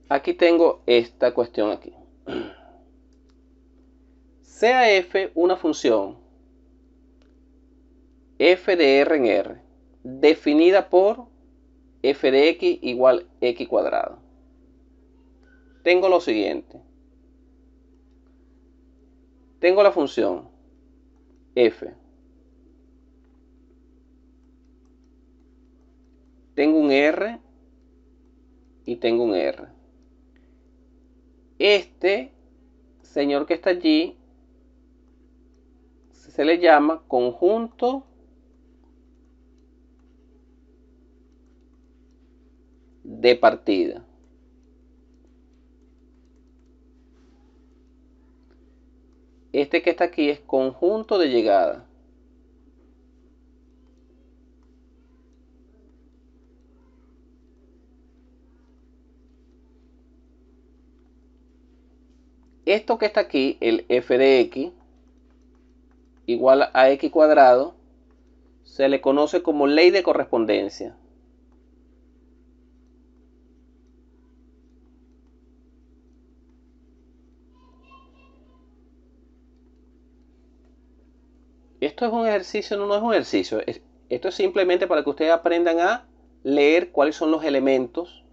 aquí tengo esta cuestión aquí. Sea f una función f de r en r, definida por f de x igual x cuadrado. Tengo lo siguiente. Tengo la función f. Tengo un r y tengo un r. Este señor que está allí se le llama conjunto de partida. Este que está aquí es conjunto de llegada. Esto que está aquí, el f de x, igual a x cuadrado, se le conoce como ley de correspondencia. Esto es un ejercicio, no es un ejercicio. Esto es simplemente para que ustedes aprendan a leer cuáles son los elementos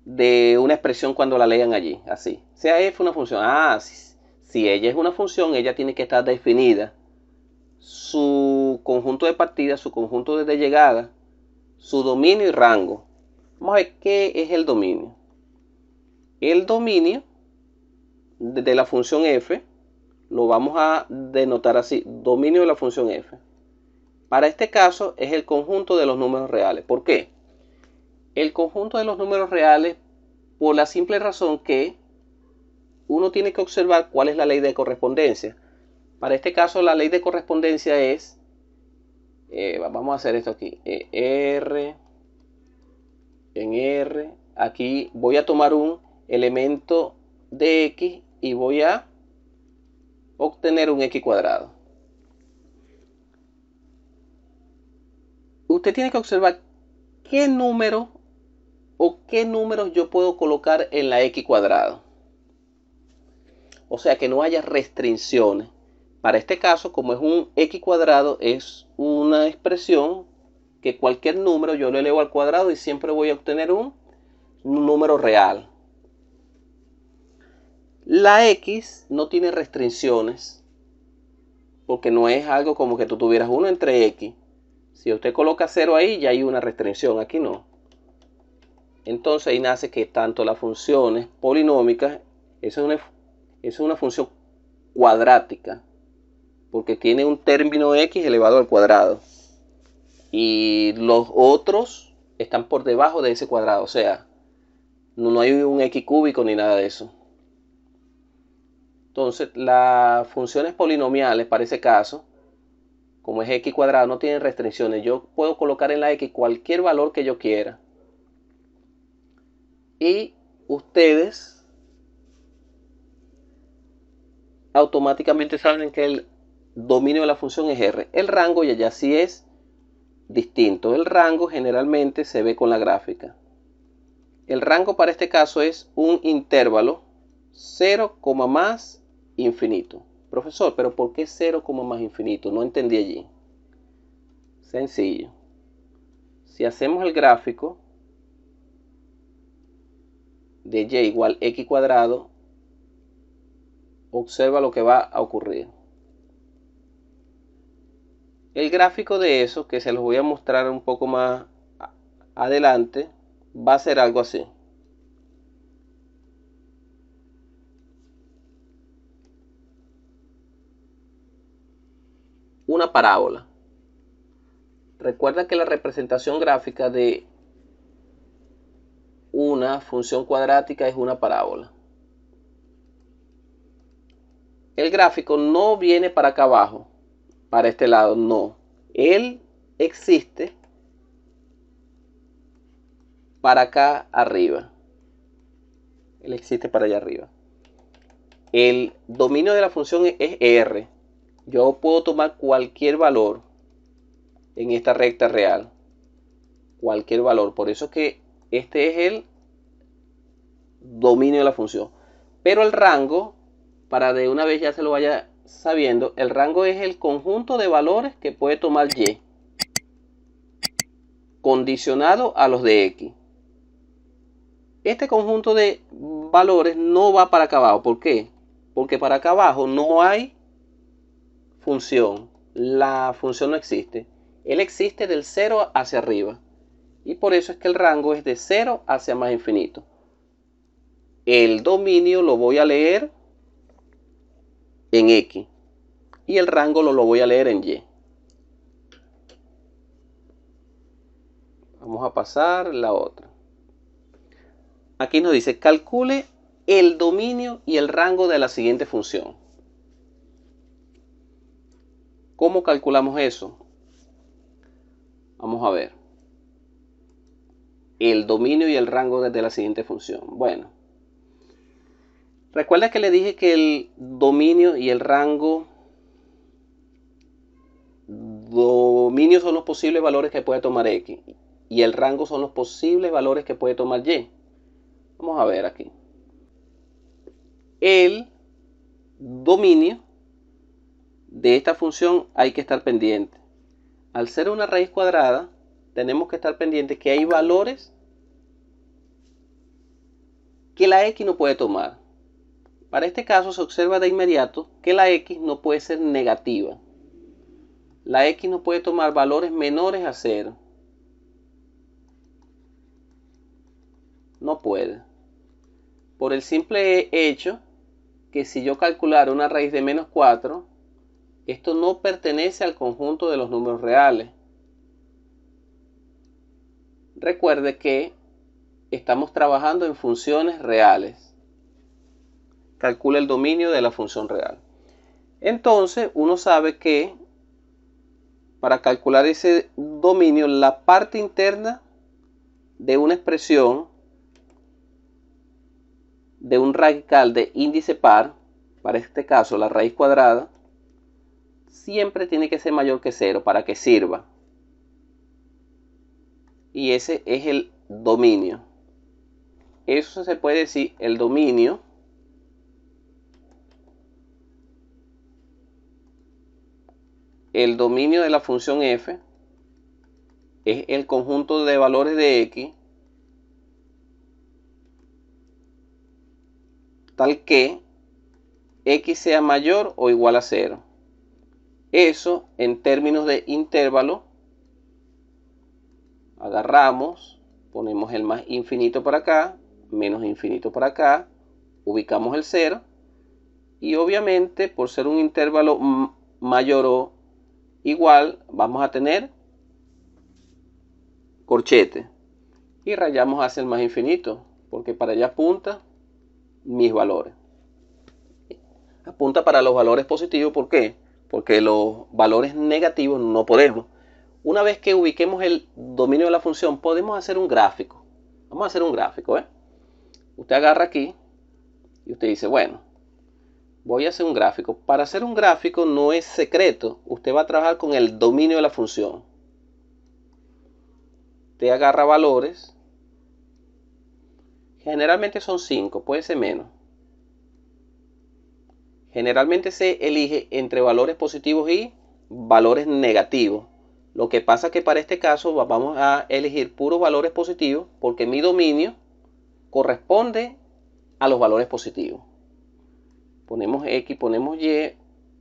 de una expresión cuando la lean allí. Así. Sea f una función. Si ella es una función, ella tiene que estar definida. Su conjunto de partida, su conjunto de llegada, su dominio y rango. Vamos a ver qué es el dominio. El dominio de la función f lo vamos a denotar así, dominio de la función f. Para este caso es el conjunto de los números reales. ¿Por qué? El conjunto de los números reales por la simple razón que uno tiene que observar cuál es la ley de correspondencia. Para este caso la ley de correspondencia es, vamos a hacer esto aquí, R en R, aquí voy a tomar un elemento de X y voy a obtener un X cuadrado. Usted tiene que observar qué número o qué números yo puedo colocar en la X cuadrado. O sea, que no haya restricciones. Para este caso, como es un X cuadrado, es una expresión que cualquier número yo lo elevo al cuadrado y siempre voy a obtener un número real. La X no tiene restricciones porque no es algo como que tú tuvieras 1 entre X. Si usted coloca 0 ahí, ya hay una restricción. Aquí no. Entonces ahí nace que tanto las funciones polinómicas, eso es una función cuadrática, porque tiene un término x elevado al cuadrado. Y los otros están por debajo de ese cuadrado, o sea, no hay un x cúbico ni nada de eso. Entonces, las funciones polinomiales para ese caso, como es x cuadrado, no tienen restricciones. Yo puedo colocar en la x cualquier valor que yo quiera. Y ustedes automáticamente saben que el dominio de la función es R. El rango ya sí es distinto. El rango generalmente se ve con la gráfica. El rango para este caso es un intervalo 0, más infinito. Profesor, ¿pero por qué 0, más infinito? No entendí allí. Sencillo. Si hacemos el gráfico de y igual x cuadrado, observa lo que va a ocurrir. El gráfico de eso, que se los voy a mostrar un poco más adelante, va a ser algo así. Una parábola. Recuerda que la representación gráfica de una función cuadrática es una parábola. El gráfico no viene para acá abajo, para este lado, no. Él existe para acá arriba. Él existe para allá arriba. El dominio de la función es R. Yo puedo tomar cualquier valor en esta recta real. Cualquier valor. Por eso que este es el dominio de la función. Pero el rango, para de una vez ya se lo vaya sabiendo, el rango es el conjunto de valores que puede tomar y condicionado a los de x. Este conjunto de valores no va para acá abajo. ¿Por qué? Porque para acá abajo no hay función. La función no existe. Él existe del 0 hacia arriba. Y por eso es que el rango es de 0 hacia más infinito. El dominio lo voy a leer en x. Y el rango lo voy a leer en y. Vamos a pasar la otra. Aquí nos dice, calcule el dominio y el rango de la siguiente función. ¿Cómo calculamos eso? Vamos a ver. El dominio y el rango de la siguiente función. Bueno. Recuerda que le dije que el dominio y el rango. Dominio son los posibles valores que puede tomar x. Y el rango son los posibles valores que puede tomar y. Vamos a ver aquí. El dominio de esta función hay que estar pendiente. Al ser una raíz cuadrada, tenemos que estar pendientes que hay valores que la x no puede tomar. Para este caso se observa de inmediato que la x no puede ser negativa. La x no puede tomar valores menores a 0. No puede. Por el simple hecho que si yo calculara una raíz de menos 4, esto no pertenece al conjunto de los números reales. Recuerde que estamos trabajando en funciones reales. Calcula el dominio de la función real. Entonces, uno sabe que para calcular ese dominio, la parte interna de una expresión de un radical de índice par, para este caso la raíz cuadrada, siempre tiene que ser mayor que 0 para que sirva. Y ese es el dominio. Eso se puede decir el dominio de la función f es el conjunto de valores de x tal que x sea mayor o igual a 0. Eso en términos de intervalo, agarramos, ponemos el más infinito para acá, menos infinito para acá, ubicamos el 0 y obviamente por ser un intervalo mayor o igual vamos a tener corchete y rayamos hacia el más infinito porque para allá apunta mis valores. Apunta para los valores positivos, ¿por qué? Porque los valores negativos no podemos. Una vez que ubiquemos el dominio de la función, podemos hacer un gráfico. Vamos a hacer un gráfico, ¿eh? Usted agarra aquí y usted dice, bueno, voy a hacer un gráfico. Para hacer un gráfico no es secreto. Usted va a trabajar con el dominio de la función. Usted agarra valores. Generalmente son 5, puede ser menos. Generalmente se elige entre valores positivos y valores negativos. Lo que pasa es que para este caso vamos a elegir puros valores positivos porque mi dominio corresponde a los valores positivos. Ponemos X, ponemos Y,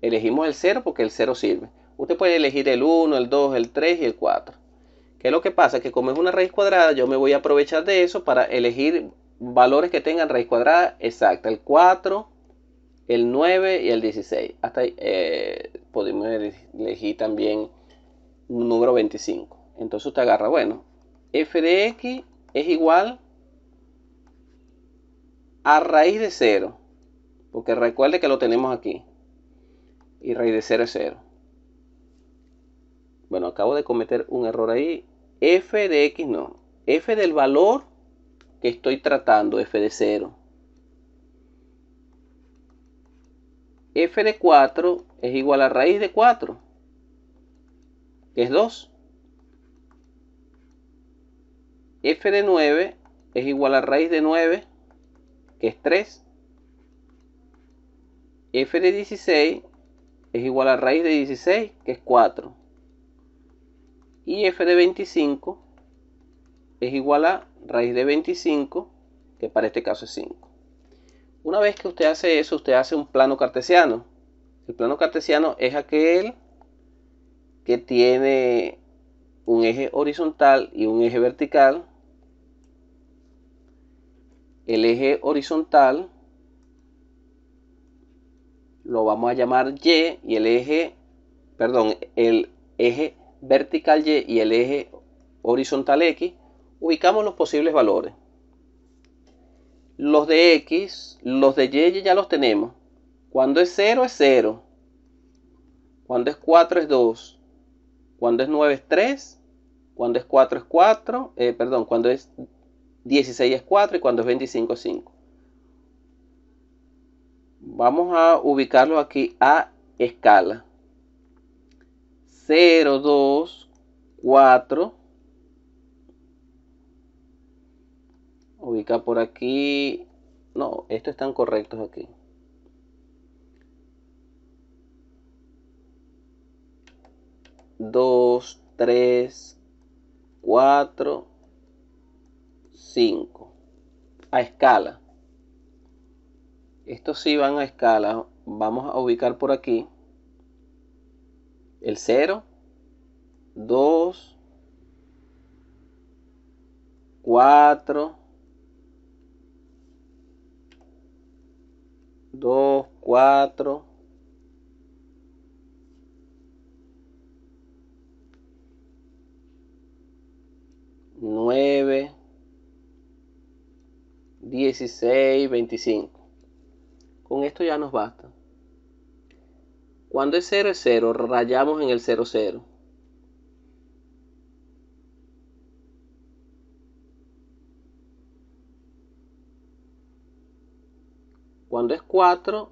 elegimos el 0 porque el 0 sirve. Usted puede elegir el 1, el 2, el 3 y el 4. ¿Qué es lo que pasa? Que como es una raíz cuadrada, yo me voy a aprovechar de eso para elegir valores que tengan raíz cuadrada exacta. El 4, el 9 y el 16. Hasta ahí podemos elegir también un número 25. Entonces usted agarra, bueno, f de x es igual a raíz de 0. Porque recuerde que lo tenemos aquí. Y raíz de 0 es 0. Bueno, acabo de cometer un error ahí. F de x no. F del valor que estoy tratando, f de 0. F de 4 es igual a raíz de 4, que es 2. F de 9 es igual a raíz de 9, que es 3. F de 16 es igual a raíz de 16, que es 4. Y f de 25 es igual a raíz de 25, que para este caso es 5. Una vez que usted hace eso, usted hace un plano cartesiano. El plano cartesiano es aquel que tiene un eje horizontal y un eje vertical. El eje horizontal lo vamos a llamar Y, y el eje vertical Y y el eje horizontal X, ubicamos los posibles valores. Los de X, los de Y ya los tenemos. Cuando es 0 es 0. Cuando es 4 es 2. Cuando es 9 es 3. Cuando es 4 es 4. Cuando es 16 es 4 y cuando es 25 es 5. Vamos a ubicarlo aquí a escala. 0, 2, 4. Ubica por aquí. No, estos están correctos aquí. 2, 3, 4, 5. A escala. Estos sí van a escala. Vamos a ubicar por aquí el 0, 2, 4, 2, 4, 9, 16, 25. Con esto ya nos basta. Cuando es 0 es 0, rayamos en el 0, 0. Cuando es 4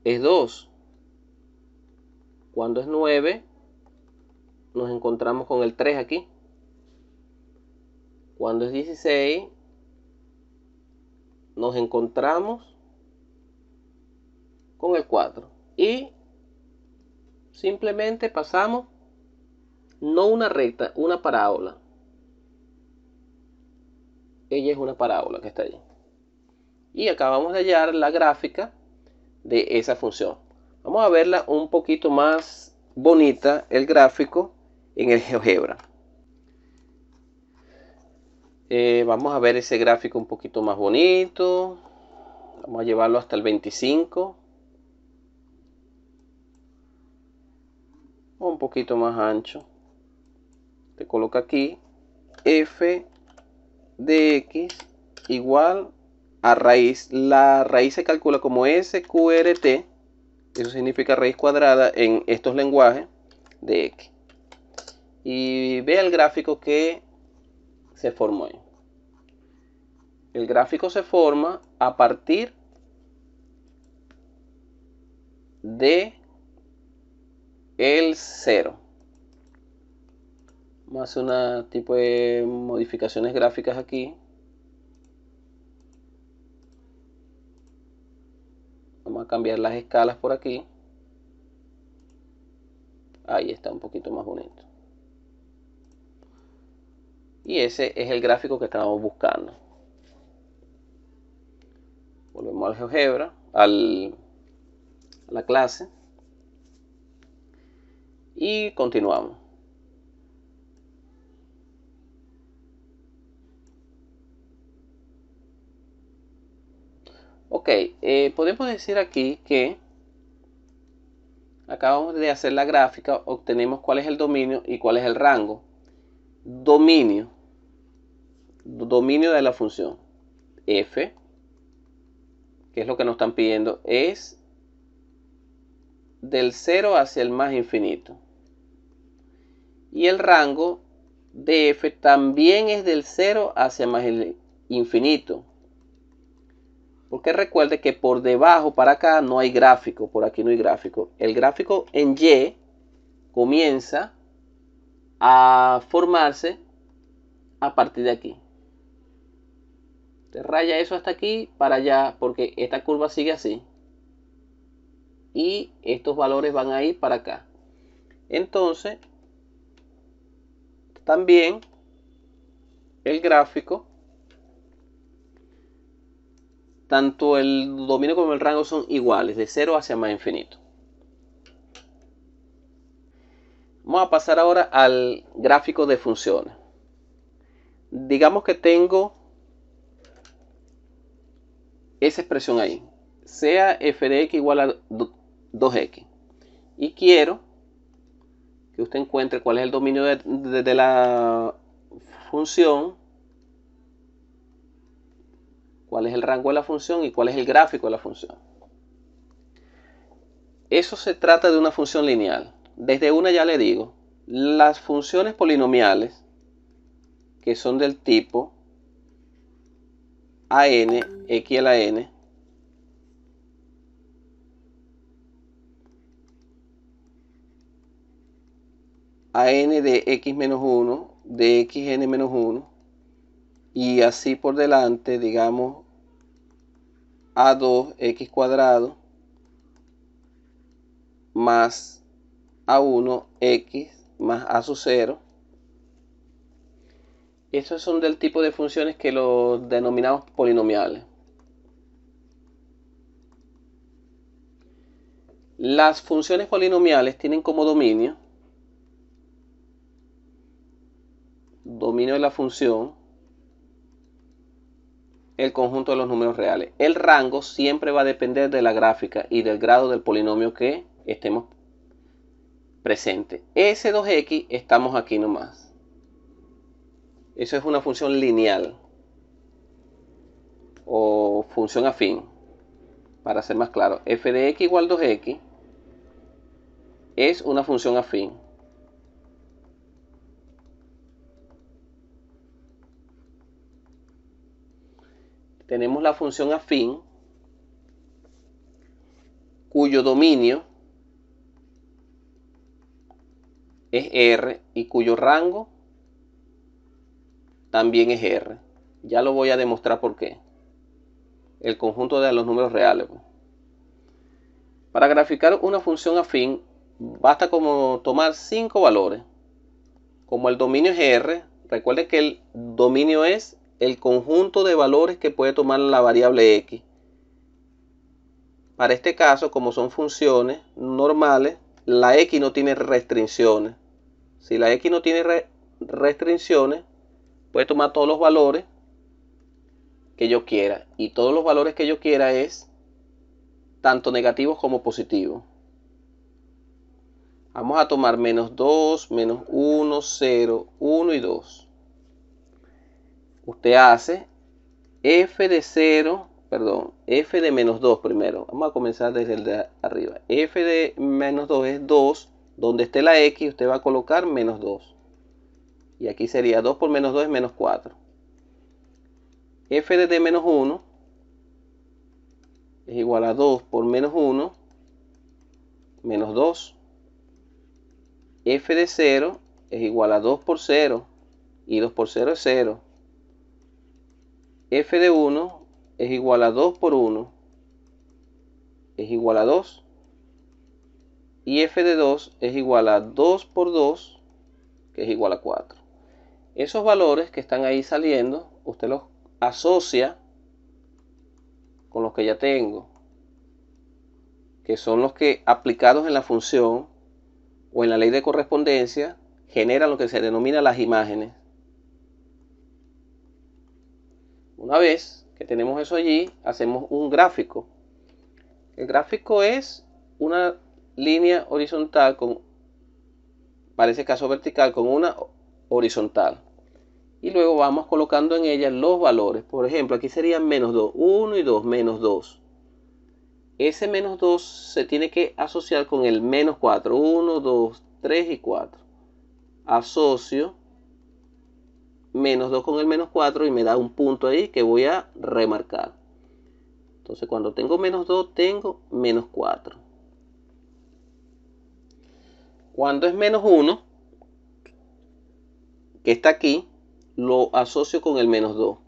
es 2. Cuando es 9 nos encontramos con el 3 aquí. Cuando es 16 nos encontramos con el 4. Y simplemente pasamos, no una recta, una parábola. Ella es una parábola que está allí. Y acabamos de hallar la gráfica de esa función. Vamos a verla un poquito más bonita, el gráfico, en el GeoGebra. Vamos a ver ese gráfico un poquito más bonito. Vamos a llevarlo hasta el 25. Un poquito más ancho. Te coloca aquí f de x igual a raíz. La raíz se calcula como SQRT. Eso significa raíz cuadrada en estos lenguajes de x. Y vea el gráfico que se formó ahí. El gráfico se forma a partir de el 0. Vamos a hacer un tipo de modificaciones gráficas aquí. Vamos a cambiar las escalas por aquí. Ahí está un poquito más bonito. Y ese es el gráfico que estábamos buscando. Volvemos al GeoGebra, a la clase. Y continuamos. Ok, podemos decir aquí que acabamos de hacer la gráfica, obtenemos cuál es el dominio y cuál es el rango. Dominio de la función f, que es lo que nos están pidiendo, es del 0 hacia el más infinito. Y el rango de f también es del 0 hacia más el infinito. Porque recuerde que por debajo para acá no hay gráfico, por aquí no hay gráfico. El gráfico en Y comienza a formarse a partir de aquí. Usted raya eso hasta aquí para allá, porque esta curva sigue así. Y estos valores van a ir para acá. Entonces, también el gráfico, tanto el dominio como el rango son iguales, de 0 hacia más infinito. Vamos a pasar ahora al gráfico de funciones. Digamos que tengo esa expresión ahí, sea f de x igual a 2x. Y quiero que usted encuentre cuál es el dominio de la función, cuál es el rango de la función y cuál es el gráfico de la función. Eso se trata de una función lineal. Desde una ya le digo, las funciones polinomiales que son del tipo an, x a la n, an de x menos 1, de xn menos 1, y así por delante, digamos, a2x cuadrado más a1x más a sub 0. Estos son del tipo de funciones que los denominamos polinomiales. Las funciones polinomiales tienen como dominio de la función el conjunto de los números reales. El rango siempre va a depender de la gráfica y del grado del polinomio que estemos presente. Ese 2x estamos aquí nomás. Eso es una función lineal o función afín. Para ser más claro, f de x igual 2x es una función afín. Tenemos la función afín cuyo dominio es R y cuyo rango también es R. Ya lo voy a demostrar por qué. El conjunto de los números reales. Para graficar una función afín basta como tomar 5 valores. Como el dominio es R, recuerde que el dominio es el conjunto de valores que puede tomar la variable x. Para este caso, como son funciones normales, la x no tiene restricciones. Si la x no tiene restricciones, puede tomar todos los valores que yo quiera. Y todos los valores que yo quiera es tanto negativos como positivos. Vamos a tomar menos 2, menos 1, 0, 1 y 2. Usted hace f de menos 2 primero. Vamos a comenzar desde el de arriba. F de menos 2 es 2. Donde esté la x, usted va a colocar menos 2. Y aquí sería 2 por menos 2 es menos 4. F de menos 1 es igual a 2 por menos 1, menos 2. F de 0 es igual a 2 por 0. Y 2 por 0 es 0. F de 1 es igual a 2 por 1. Es igual a 2. Y f de 2 es igual a 2 por 2, que es igual a 4. Esos valores que están ahí saliendo, usted los asocia con los que ya tengo, que son los que aplicados en la función o en la ley de correspondencia generan lo que se denomina las imágenes. Una vez que tenemos eso allí, hacemos un gráfico. El gráfico es una línea horizontal con, para ese caso vertical, con una horizontal. Y luego vamos colocando en ella los valores. Por ejemplo, aquí serían menos 2, 1 y 2, menos 2. Ese menos 2 se tiene que asociar con el menos 4, 1, 2, 3 y 4. Asocio menos 2 con el menos 4 y me da un punto ahí que voy a remarcar. Entonces cuando tengo menos 2 tengo menos 4. Cuando es menos 1, que está aquí, lo asocio con el menos 2.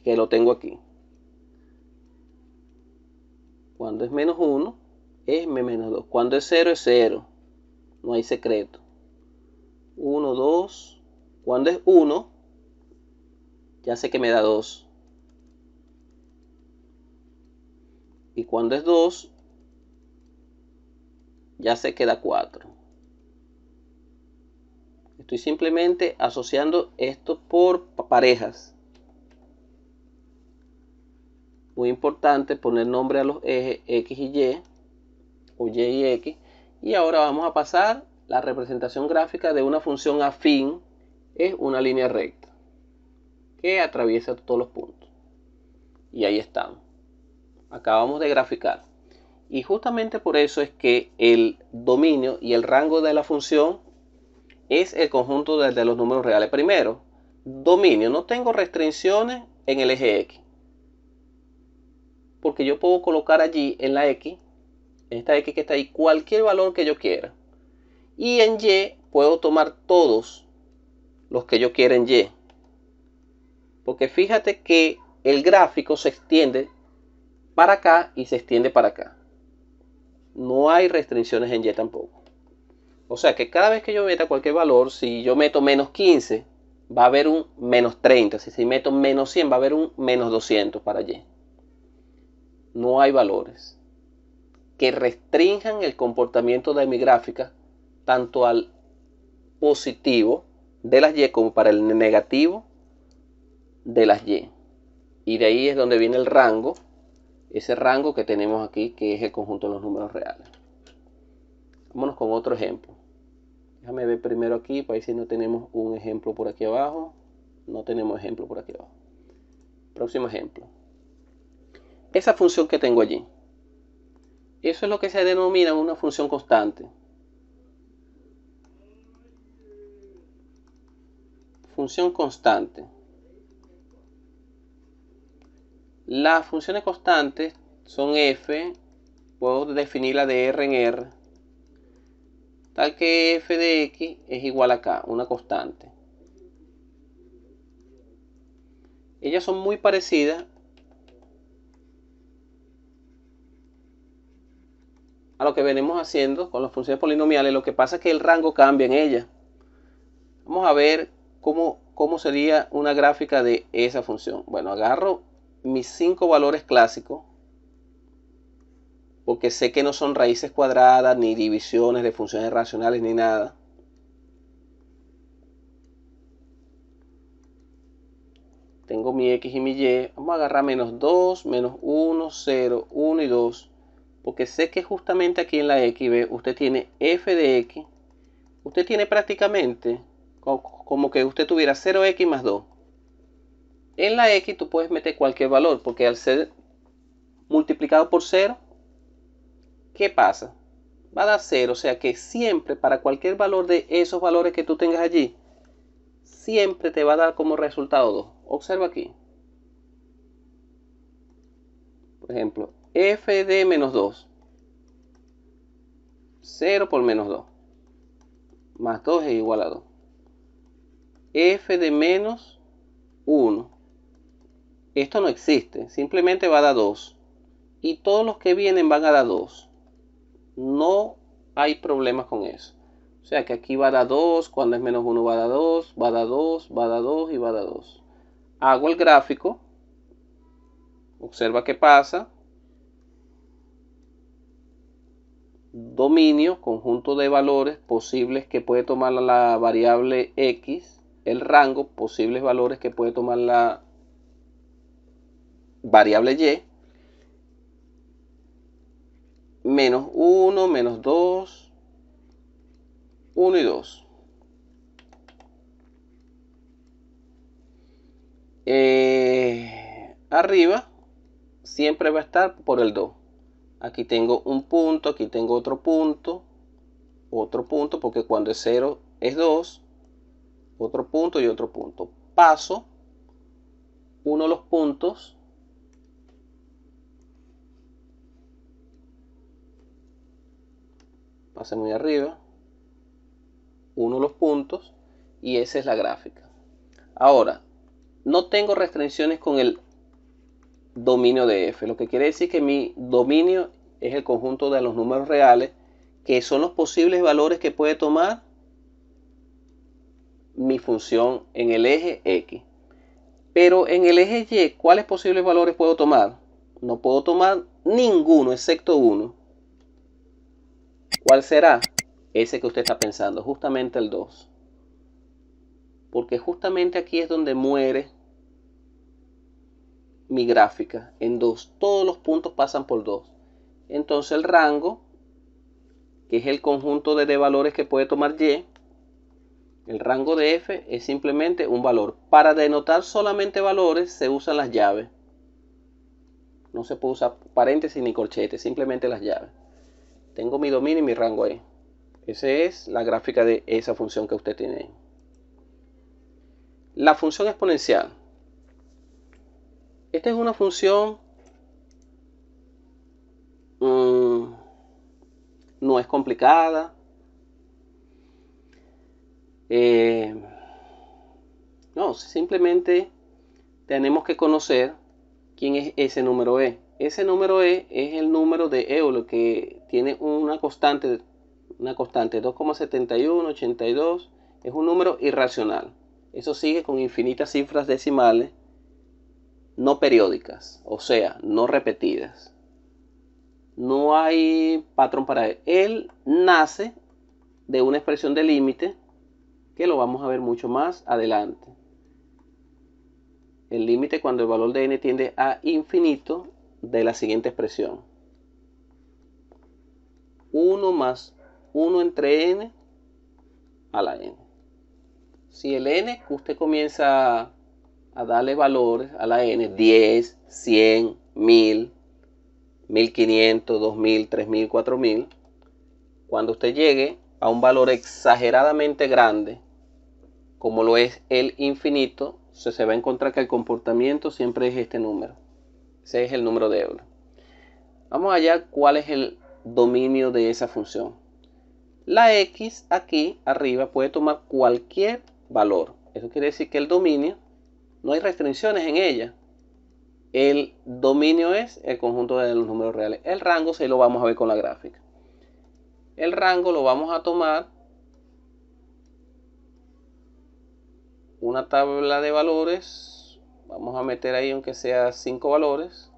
que lo tengo aquí. Cuando es menos 1, es menos 2. Cuando es 0, es 0. No hay secreto. 1, 2. Cuando es 1, ya sé que me da 2. Y cuando es 2, ya sé que da 4. Estoy simplemente asociando esto por parejas. Muy importante poner nombre a los ejes X y Y, o Y y X. Y ahora vamos a pasar la representación gráfica de una función afín. Es una línea recta que atraviesa todos los puntos. Y ahí están. Acabamos de graficar. Y justamente por eso es que el dominio y el rango de la función es el conjunto de los números reales. Primero, dominio. No tengo restricciones en el eje X, porque yo puedo colocar allí en la X, en esta X que está ahí, cualquier valor que yo quiera. Y en Y puedo tomar todos los que yo quiera en Y. Porque fíjate que el gráfico se extiende para acá y se extiende para acá. No hay restricciones en Y tampoco. O sea que cada vez que yo meta cualquier valor, si yo meto menos 15, va a haber un menos 30. Si meto menos 100, va a haber un menos 200 para Y. No hay valores que restrinjan el comportamiento de mi gráfica tanto al positivo de las Y como para el negativo de las Y. Y de ahí es donde viene el rango, ese rango que tenemos aquí, que es el conjunto de los números reales. Vámonos con otro ejemplo. Déjame ver primero aquí para ver si no tenemos un ejemplo por aquí abajo. No tenemos ejemplo por aquí abajo. Próximo ejemplo. Esa función que tengo allí. Eso es lo que se denomina una función constante. Función constante. Las funciones constantes son f, puedo definirla de r en r, tal que f de x es igual a k, una constante. Ellas son muy parecidas a lo que venimos haciendo con las funciones polinomiales. Lo que pasa es que el rango cambia en ellas. Vamos a ver cómo sería una gráfica de esa función. Bueno, agarro mis 5 valores clásicos, porque sé que no son raíces cuadradas, ni divisiones de funciones racionales, ni nada. Tengo mi X y mi Y. Vamos a agarrar menos 2, menos 1, 0, 1 y 2. Porque sé que justamente aquí en la X, ¿ve? Usted tiene f de X. Usted tiene prácticamente como que usted tuviera 0x más 2. En la X tú puedes meter cualquier valor, porque al ser multiplicado por 0, ¿qué pasa? Va a dar 0, o sea que siempre para cualquier valor de esos valores que tú tengas allí, siempre te va a dar como resultado 2. Observa aquí. Por ejemplo, f de menos 2. 0 por menos 2. Más 2 es igual a 2. F de menos 1. Esto no existe. Simplemente va a dar 2. Y todos los que vienen van a dar 2. No hay problemas con eso. O sea que aquí va a dar 2. Cuando es menos 1 va a dar 2. Va a dar 2. Va a dar 2 y va a dar 2. Hago el gráfico. Observa qué pasa. Dominio, conjunto de valores posibles que puede tomar la variable X. El rango, posibles valores que puede tomar la variable Y. Menos 1, menos 2, 1 y 2. Arriba siempre va a estar por el 2. Aquí tengo un punto, aquí tengo otro punto, porque cuando es 0 es 2, otro punto y otro punto. Paso uno de los puntos pase muy arriba, uno de los puntos, y esa es la gráfica. Ahora, no tengo restricciones con el dominio de f, lo que quiere decir que mi dominio es el conjunto de los números reales, que son los posibles valores que puede tomar mi función en el eje x. Pero en el eje y, ¿cuáles posibles valores puedo tomar? No puedo tomar ninguno excepto uno. ¿Cuál será? Ese que usted está pensando, justamente el 2. Porque justamente aquí es donde muere mi gráfica, en 2. Todos los puntos pasan por 2. Entonces el rango, que es el conjunto de valores que puede tomar y, el rango de f es simplemente un valor. Para denotar solamente valores se usan las llaves. No se puede usar paréntesis ni corchetes, simplemente las llaves. Tengo mi dominio y mi rango ahí. Esa es la gráfica de esa función que usted tiene ahí. La función exponencial. Esta es una función, no es complicada. No, simplemente tenemos que conocer quién es ese número e. Ese número e es el número de Euler, que tiene una constante 2,7182. Es un número irracional. Eso sigue con infinitas cifras decimales no periódicas, o sea, no repetidas. No hay patrón para él. Él nace de una expresión de límite que lo vamos a ver mucho más adelante. El límite cuando el valor de n tiende a infinito de la siguiente expresión: 1 más 1 entre n a la n. Si el n usted comienza a darle valores a la n, 10, 100, 1000, 1500, 2000, 3000, 4000, cuando usted llegue a un valor exageradamente grande, como lo es el infinito, se va a encontrar que el comportamiento siempre es este número. Ese es el número de Euler. Vamos allá, ¿cuál es el dominio de esa función? La x aquí arriba puede tomar cualquier valor. Eso quiere decir que el dominio, no hay restricciones en ella. El dominio es el conjunto de los números reales. El rango sí lo vamos a ver con la gráfica. El rango lo vamos a tomar una tabla de valores. Vamos a meter ahí aunque sea 5 valores.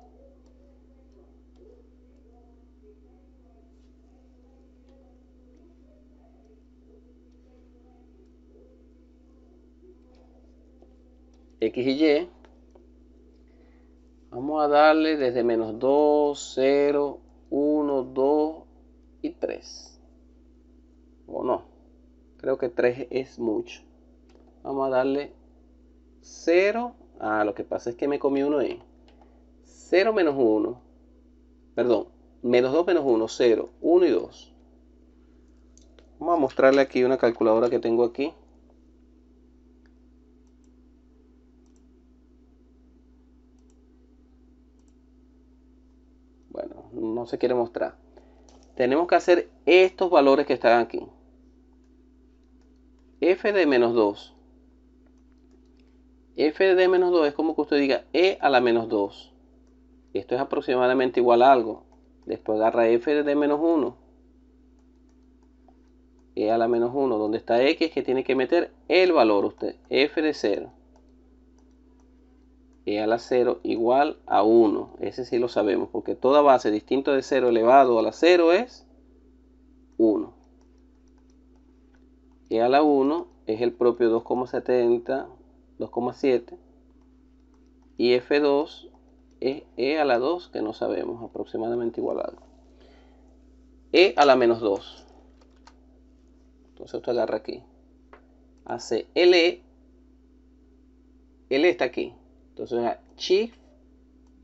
X y Y. Vamos a darle desde menos 2, 0, 1, 2 y 3. O no, creo que 3 es mucho. Vamos a darle 0. Lo que pasa es que me comí uno ahí. 0 menos 1. Perdón, menos 2 menos 1, 0, 1 y 2. Vamos a mostrarle aquí una calculadora que tengo aquí. Bueno, no se quiere mostrar. Tenemos que hacer estos valores que están aquí. F de menos 2. F de menos 2 es como que usted diga e a la menos 2. Esto es aproximadamente igual a algo. Después agarra f de menos 1. E a la menos 1. Donde está x, que tiene que meter el valor usted. F de 0. E a la 0 igual a 1. Ese sí lo sabemos, porque toda base distinta de 0 elevado a la 0 es 1. E a la 1 es el propio 2,70, 2,7. Y F2 es E a la 2, que no sabemos, aproximadamente igual a algo. E a la menos 2. Entonces usted agarra aquí. Hace LE. LE está aquí. Entonces shift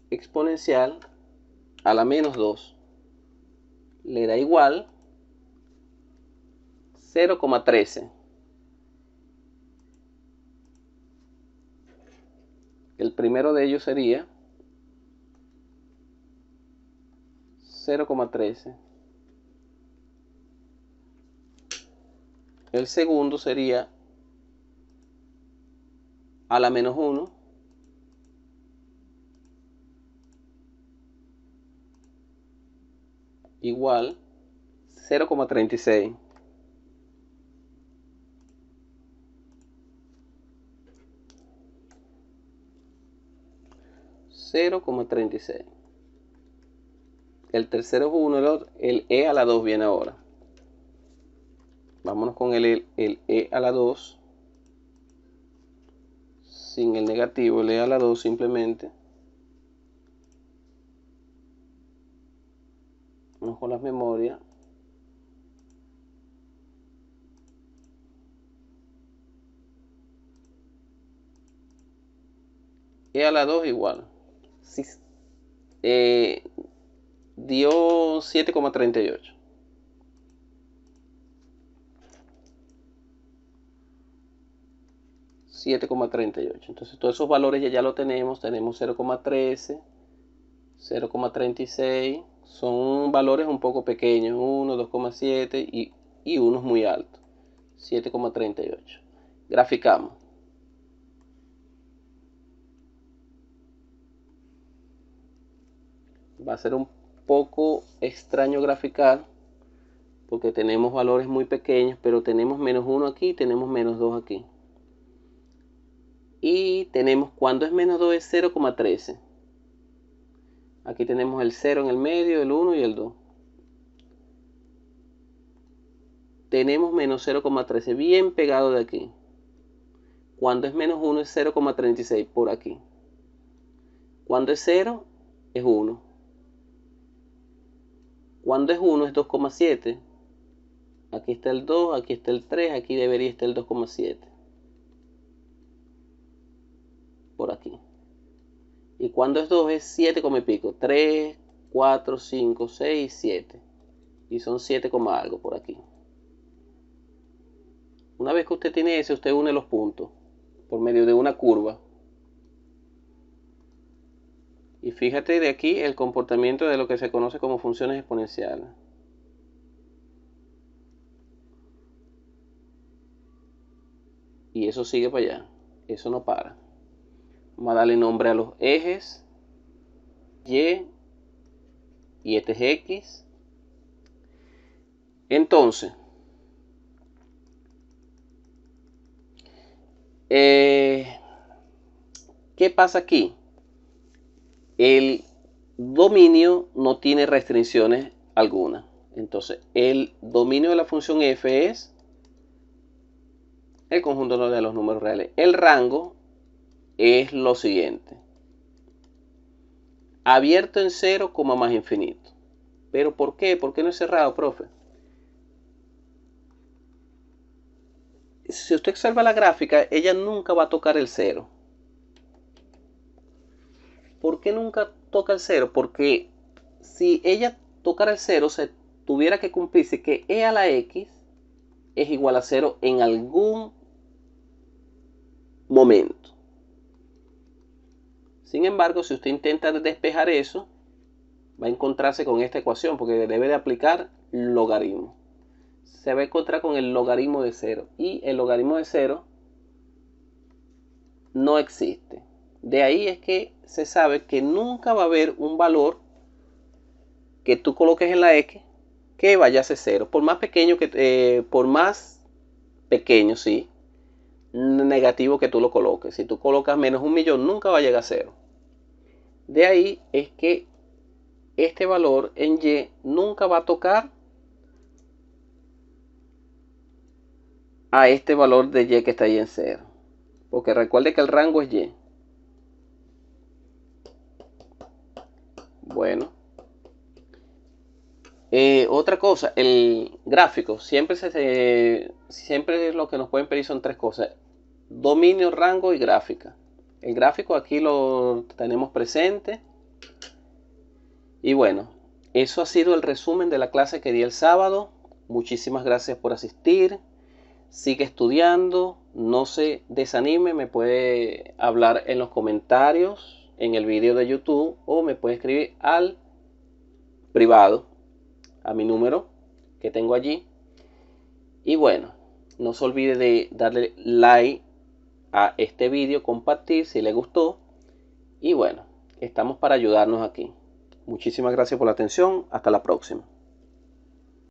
exponencial a la menos 2 le da igual 0,13. El primero de ellos sería 0,13. El segundo sería a la menos 1. igual 0,36. El tercero es 1, el e a la 2 viene ahora. Vámonos con el e a la 2. Sin el negativo, el e a la 2 simplemente. Vamos con las memorias. E a la 2 igual. Sí, dio 7,38. Entonces todos esos valores ya lo tenemos. Tenemos 0,13, 0,36. Son valores un poco pequeños. 1, 2,7 y unos muy altos. 7,38. Graficamos. Va a ser un poco extraño graficar porque tenemos valores muy pequeños, pero tenemos menos 1 aquí y tenemos menos 2 aquí. Y tenemos, cuando es menos 2 es 0,13. Aquí tenemos el 0 en el medio, el 1 y el 2. Tenemos menos 0,13 bien pegado de aquí. Cuando es menos 1 es 0,36 por aquí. Cuando es 0 es 1. Cuando es 1 es 2,7. Aquí está el 2, aquí está el 3, aquí debería estar el 2,7. Por aquí. Y cuando es 2 es 7, y pico. 3, 4, 5, 6, 7. Y son 7, algo por aquí. Una vez que usted tiene ese, usted une los puntos por medio de una curva. Y fíjate de aquí el comportamiento de lo que se conoce como funciones exponenciales. Y eso sigue para allá. Eso no para. Vamos a darle nombre a los ejes. Y este es X. Entonces, ¿qué pasa aquí? El dominio no tiene restricciones alguna. Entonces, el dominio de la función f es el conjunto de los números reales. El rango es lo siguiente. Abierto en 0, más infinito. ¿Pero por qué? ¿Por qué no es cerrado, profe? Si usted observa la gráfica, ella nunca va a tocar el 0. ¿Por qué nunca toca el 0? Porque si ella tocara el 0, se tuviera que cumplirse que e a la x es igual a 0 en algún momento. Sin embargo, si usted intenta despejar eso, va a encontrarse con esta ecuación porque debe de aplicar logaritmo. Se va a encontrar con el logaritmo de 0. Y el logaritmo de 0 no existe. De ahí es que se sabe que nunca va a haber un valor que tú coloques en la x que vaya a ser 0. Por más pequeño sí, negativo que tú lo coloques. Si tú colocas menos 1.000.000, nunca va a llegar a 0. De ahí es que este valor en y nunca va a tocar a este valor de y que está ahí en 0. Porque recuerde que el rango es y. Bueno. Otra cosa, el gráfico. Siempre lo que nos pueden pedir son tres cosas. Dominio, rango y gráfica. El gráfico aquí lo tenemos presente. Y bueno, eso ha sido el resumen de la clase que di el sábado. Muchísimas gracias por asistir. Sigue estudiando, no se desanime, me puede hablar en los comentarios, en el video de YouTube, o me puede escribir al privado, a mi número que tengo allí. Y bueno, no se olvide de darle like a este video, compartir si le gustó. Y bueno, estamos para ayudarnos aquí. Muchísimas gracias por la atención. Hasta la próxima.